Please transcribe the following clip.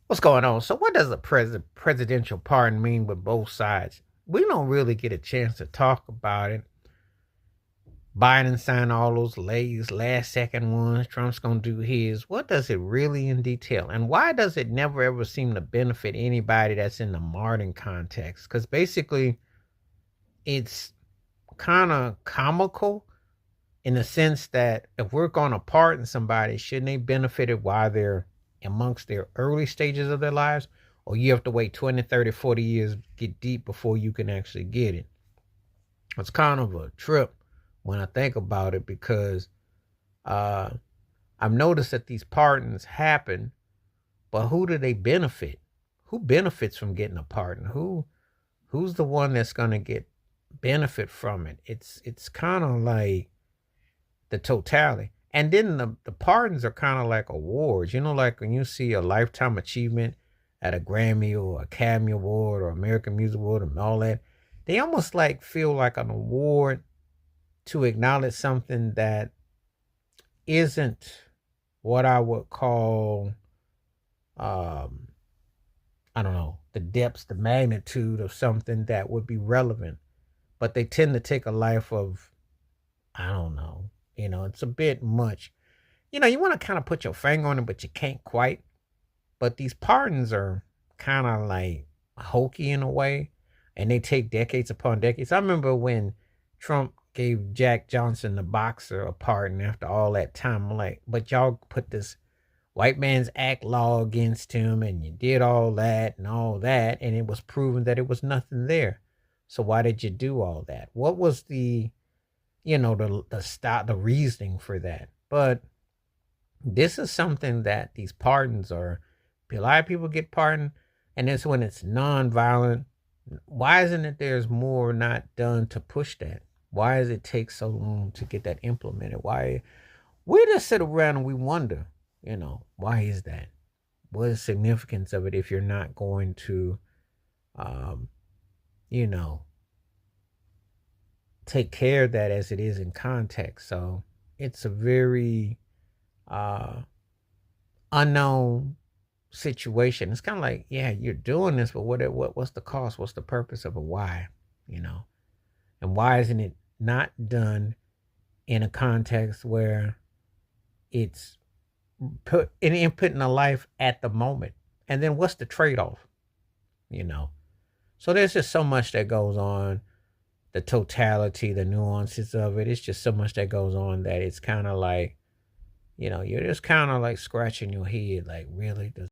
What's going on? So, what does a presidential pardon mean with both sides? We don't really get a chance to talk about it. Biden signed all those last second ones. Trump's going to do his. What does it really in detail? And why does it never ever seem to benefit anybody that's in the modern context? Because basically, it's kind of comical in the sense that if we're going to pardon somebody, shouldn't they benefit it while they're amongst their early stages of their lives? Or you have to wait 20, 30, 40 years, get deep before you can actually get it. It's kind of a trip when I think about it because uh, I've noticed that these pardons happen, but who do they benefit? Who benefits from getting a pardon? Who's the one that's gonna get benefit from it? It's kind of like the totality. And then the pardons are kind of like awards. You know, like when you see a lifetime achievement at a Grammy or Academy Award or American Music Award and all that, they almost like feel like an award to acknowledge something that isn't what I would call um I don't know, the depths, the magnitude of something that would be relevant. But they tend to take a life of, I don't know, it's a bit much. You want to kind of put your finger on it, but you can't quite. But these pardons are kind of like hokey in a way, and they take decades upon decades. I remember when Trump gave Jack Johnson, the boxer, a pardon after all that time. I'm like, but y'all put this white man's act law against him, and you did all that and all that, and it was proven that it was nothing there. So why did you do all that? What was the reasoning for that? But this is something that these pardons are. A lot of people get pardoned, and it's when it's non-violent. Why isn't it there's more not done to push that? Why does it take so long to get that implemented? Why we just sit around and we wonder, why is that? What is the significance of it if you're not going to, um, you know, take care of that as it is in context? So it's a very uh, unknown situation. It's kind of like, yeah, you're doing this, but what's the cost? What's the purpose of it? Why? You know, and why isn't it not done in a context where it's put in input in a life at the moment? And then what's the trade-off? You know, so there's just so much that goes on. The totality, the nuances of it. It's just so much that goes on that it's kind of like, you're just kind of like scratching your head, like, really? Does